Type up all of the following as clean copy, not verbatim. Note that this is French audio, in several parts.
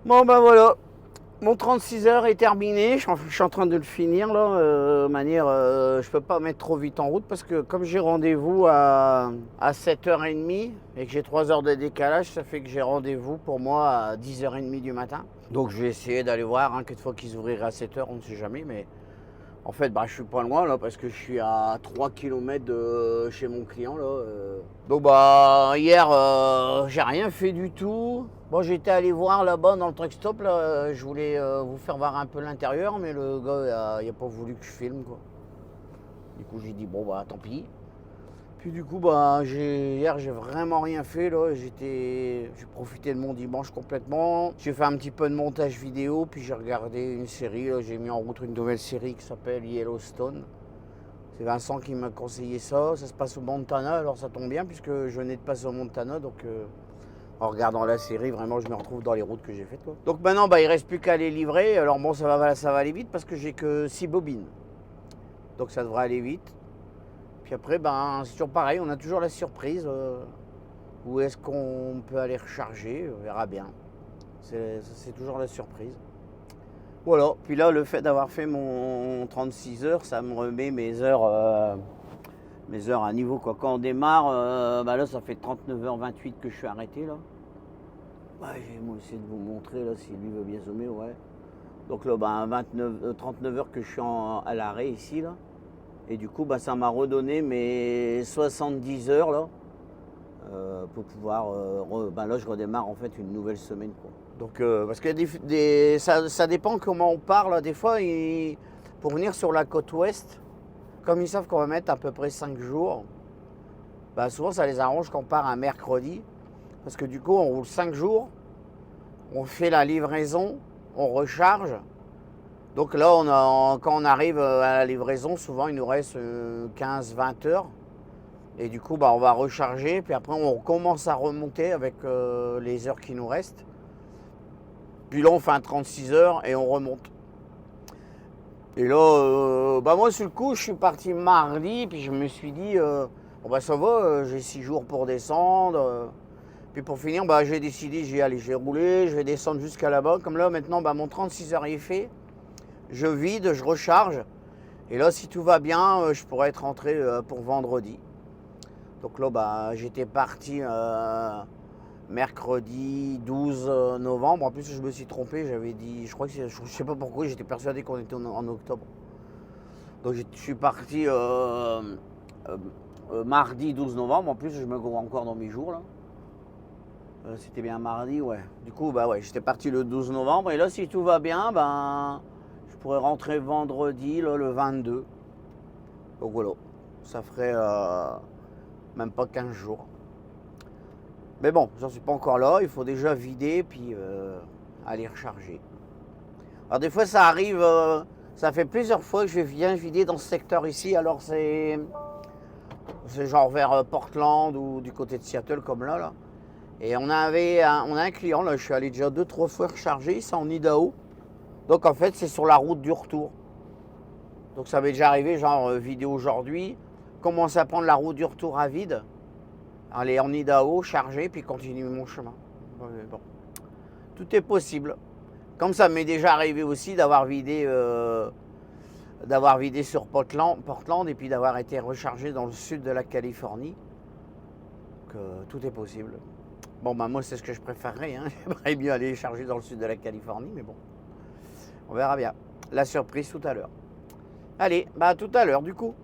Bon ben voilà, mon 36 heures est terminé, je suis en train de le finir là, manière, je peux pas mettre trop vite en route parce que comme j'ai rendez-vous à 7h30 et que j'ai 3 heures de décalage, ça fait que j'ai rendez-vous pour moi à 10h30 du matin. Donc je vais essayer d'aller voir, hein, quelquefois qu'ils ouvriraient à 7h, on ne sait jamais, mais en fait bah, je suis pas loin là parce que je suis à 3 km de chez mon client là. Donc bah hier j'ai rien fait du tout. Bon j'étais allé voir là-bas dans le truck stop là, je voulais vous faire voir un peu l'intérieur mais le gars il a pas voulu que je filme quoi. Du coup j'ai dit bon bah tant pis. Puis du coup bah hier j'ai vraiment rien fait là, j'ai profité de mon dimanche complètement. J'ai fait un petit peu de montage vidéo puis j'ai regardé une série là, j'ai mis en route une nouvelle série qui s'appelle Yellowstone. C'est Vincent qui m'a conseillé ça. Ça se passe au Montana, alors ça tombe bien puisque je venais de passer au Montana. Donc en regardant la série, vraiment, je me retrouve dans les routes que j'ai faites, quoi. Donc maintenant, bah, il ne reste plus qu'à les livrer. Alors bon, ça va aller vite parce que j'ai que 6 bobines. Donc ça devrait aller vite. Puis après, ben, c'est toujours pareil, on a toujours la surprise. Où est-ce qu'on peut aller recharger? On verra bien. C'est toujours la surprise. Voilà, puis là, le fait d'avoir fait mon 36 heures, ça me remet mes heures à niveau quoi. Quand on démarre, bah là ça fait 39h28 que je suis arrêté là. Ouais, j'ai moi essayer de vous montrer là si lui veut bien zoomer, ouais. Donc là bah 39 heures que je suis à l'arrêt ici là. Et du coup bah ça m'a redonné mes 70 heures là. Pour pouvoir bah là je redémarre en fait une nouvelle semaine quoi. Donc parce que ça dépend comment on parle. Des fois pour venir sur la côte ouest, comme ils savent qu'on va mettre à peu près 5 jours, bah souvent ça les arrange qu'on part un mercredi. Parce que du coup, on roule 5 jours, on fait la livraison, on recharge. Donc là, quand on arrive à la livraison, souvent il nous reste 15-20 heures. Et du coup, bah, on va recharger, puis après on commence à remonter avec les heures qui nous restent. Puis là, on fait un 36 heures et on remonte. Et là, bah moi, sur le coup, je suis parti mardi, puis je me suis dit, bon bah ça va, j'ai 6 jours pour descendre. Puis pour finir, bah, j'ai décidé, j'ai roulé, je vais descendre jusqu'à là-bas. Comme là, maintenant, bah, mon 36 heures est fait. Je vide, je recharge. Et là, si tout va bien, je pourrais être rentré pour vendredi. Donc là, bah, j'étais parti mercredi 12 novembre. En plus, je me suis trompé. J'avais dit, je crois que je sais pas pourquoi, j'étais persuadé qu'on était en octobre. Donc je suis parti mardi 12 novembre. En plus, je me gourre encore dans mes jours là. C'était bien mardi, ouais. Du coup, bah ouais, j'étais parti le 12 novembre. Et là, si tout va bien, ben, je pourrais rentrer vendredi, là, le 22. Donc voilà, ça ferait même pas 15 jours. Mais bon, j'en suis pas encore là. Il faut déjà vider, puis aller recharger. Alors des fois, ça arrive, ça fait plusieurs fois que je viens vider dans ce secteur ici. Alors c'est genre vers Portland ou du côté de Seattle, comme là. Et on a un client, là, je suis allé déjà 2-3 fois recharger, c'est en Idaho. Donc en fait, c'est sur la route du retour. Donc ça m'est déjà arrivé, genre vidéo aujourd'hui, commencer à prendre la route du retour à vide, aller en Idaho, charger, puis continuer mon chemin. Bon, tout est possible. Comme ça m'est déjà arrivé aussi d'avoir vidé sur Portland et puis d'avoir été rechargé dans le sud de la Californie. Donc tout est possible. Bon, bah moi, c'est ce que je préférerais. Hein. J'aimerais mieux aller charger dans le sud de la Californie, mais bon, on verra bien. La surprise tout à l'heure. Allez, bah à tout à l'heure, du coup.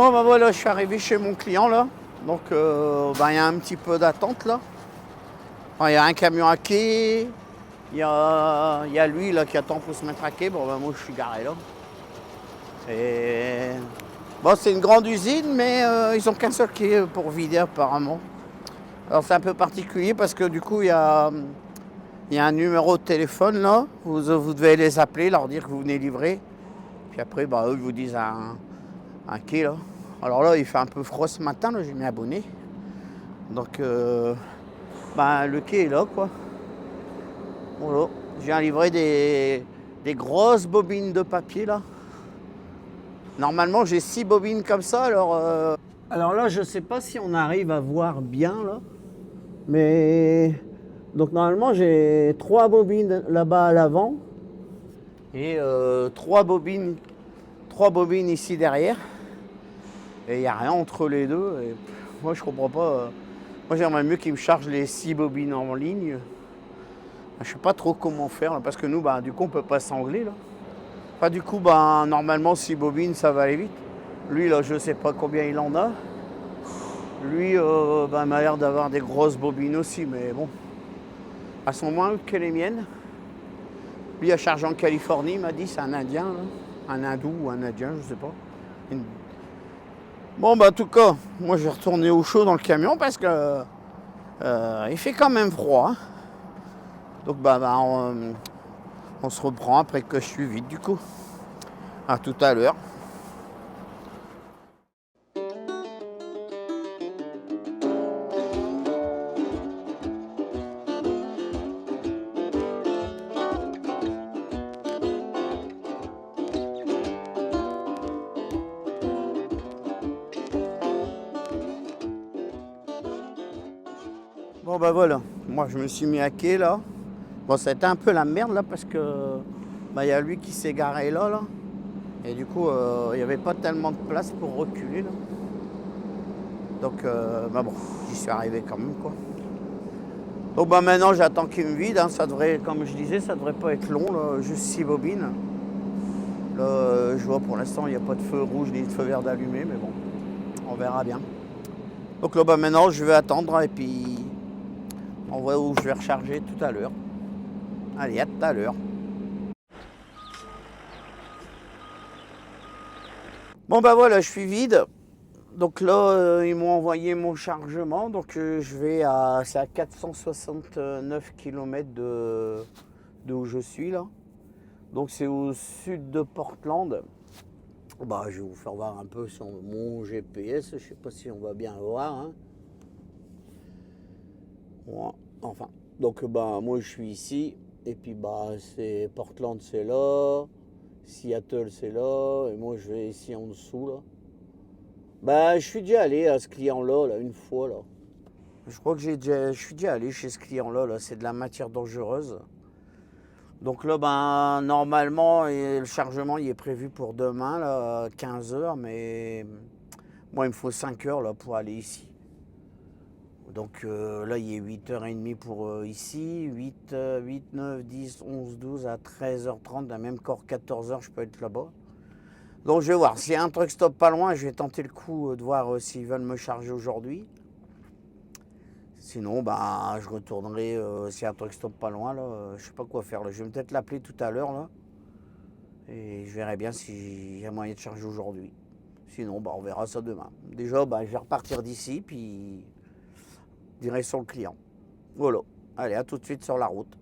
Bon ben voilà, je suis arrivé chez mon client là. Donc il y a un petit peu d'attente là. Il y a un camion à quai. Il y a lui là qui attend pour se mettre à quai. Bon ben moi je suis garé là. Et bon, c'est une grande usine, mais ils ont qu'un seul quai pour vider apparemment. Alors c'est un peu particulier parce que du coup il y a un numéro de téléphone là. Vous devez les appeler, leur dire que vous venez livrer. Puis après eux ils vous disent un quai là. Alors là il fait un peu froid ce matin, là, j'ai mis un bonnet. Donc le quai est là quoi. Voilà. Je viens livrer des grosses bobines de papier là. Normalement j'ai 6 bobines comme ça, alors là je sais pas si on arrive à voir bien là. Mais donc normalement j'ai 3 bobines là-bas à l'avant et 3 bobines ici derrière. Et il n'y a rien entre les deux. Et moi je comprends pas. Moi j'aimerais mieux qu'ils me chargent les 6 bobines en ligne. Je sais pas trop comment faire là, parce que nous du coup on peut pas s'angler là. Enfin, du coup normalement 6 bobines ça va aller vite. Lui là je sais pas combien il en a. Lui il m'a l'air d'avoir des grosses bobines aussi, mais bon. Elles sont moins hautes que les miennes. Lui il a chargé en Californie, il m'a dit, c'est un Indien là. Un hindou ou un Indien, je sais pas. Bon en tout cas, moi je vais retourner au chaud dans le camion parce que il fait quand même froid. Donc on se reprend après que je suis vide du coup. À tout à l'heure. Bon voilà, moi je me suis mis à quai là. Bon c'était un peu la merde là parce que y a lui qui s'est garé là. Et du coup il n'y avait pas tellement de place pour reculer là. Donc bon, j'y suis arrivé quand même quoi. Donc maintenant j'attends qu'il me vide, hein. Ça devrait, comme je disais, ça devrait pas être long, là, juste 6 bobines. Là je vois pour l'instant il n'y a pas de feu rouge ni de feu vert d'allumé, mais bon, on verra bien. Donc là maintenant je vais attendre et puis on voit où je vais recharger tout à l'heure. Allez, à tout à l'heure. Bon voilà, je suis vide. Donc là, ils m'ont envoyé mon chargement. Donc c'est à 469 km de où je suis là. Donc c'est au sud de Portland. Je vais vous faire voir un peu sur mon GPS. Je sais pas si on va bien voir. Hein. Ouais, enfin, donc moi je suis ici. Et puis c'est Portland, c'est là. Seattle, c'est là. Et moi je vais ici en dessous là. Je suis déjà allé à ce client-là, une fois, là. Je crois que je suis déjà allé chez ce client-là, c'est de la matière dangereuse. Donc là, normalement, le chargement, il est prévu pour demain, là, 15h, mais moi, il me faut 5 heures, là, pour aller ici. Donc là, il est 8h30 pour ici, 8, 9, 10, 11, 12, à 13h30, même encore 14h, je peux être là-bas. Donc je vais voir, s'il y a un truck stop pas loin, je vais tenter le coup de voir s'ils veulent me charger aujourd'hui. Sinon, je retournerai, s'il y a un truck stop pas loin, là, je sais pas quoi faire. Là. Je vais peut-être l'appeler tout à l'heure, là. Et je verrai bien s'il y a moyen de charger aujourd'hui. Sinon, on verra ça demain. Déjà, je vais repartir d'ici, puis direction le client. Voilà. Allez, à tout de suite sur la route.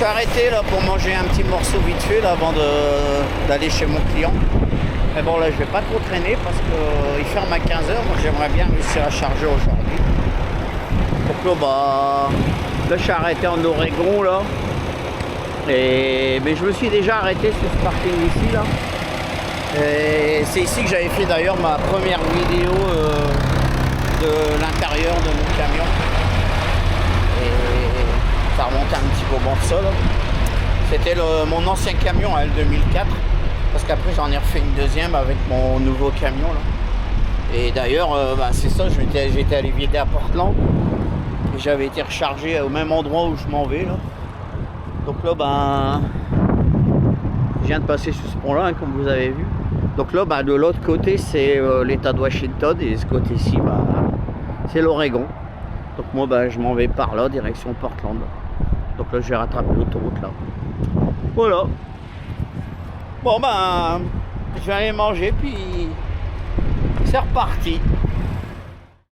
suis arrêté là pour manger un petit morceau vite fait là, avant d'aller chez mon client. Mais bon, là, je vais pas trop traîner parce qu'il ferme à 15h. Moi, j'aimerais bien réussir à charger aujourd'hui. Donc là, là, je suis arrêté en Oregon là. Mais je me suis déjà arrêté sur ce parking ici là. Et c'est ici que j'avais fait d'ailleurs ma première vidéo de l'intérieur de mon camion. Et ça remonte un petit moment de ça là. C'était mon ancien camion à L2004. Parce qu'après j'en ai refait une deuxième avec mon nouveau camion là. Et d'ailleurs c'est ça, j'étais allé vider à Portland. Et j'avais été rechargé au même endroit où je m'en vais là. Donc là je viens de passer sur ce pont là comme vous avez vu. Donc là de l'autre côté c'est l'état de Washington et ce côté-ci c'est l'Oregon. Donc moi je m'en vais par là direction Portland. Donc là je vais rattraper l'autoroute là. Voilà. Bon je vais aller manger puis c'est reparti.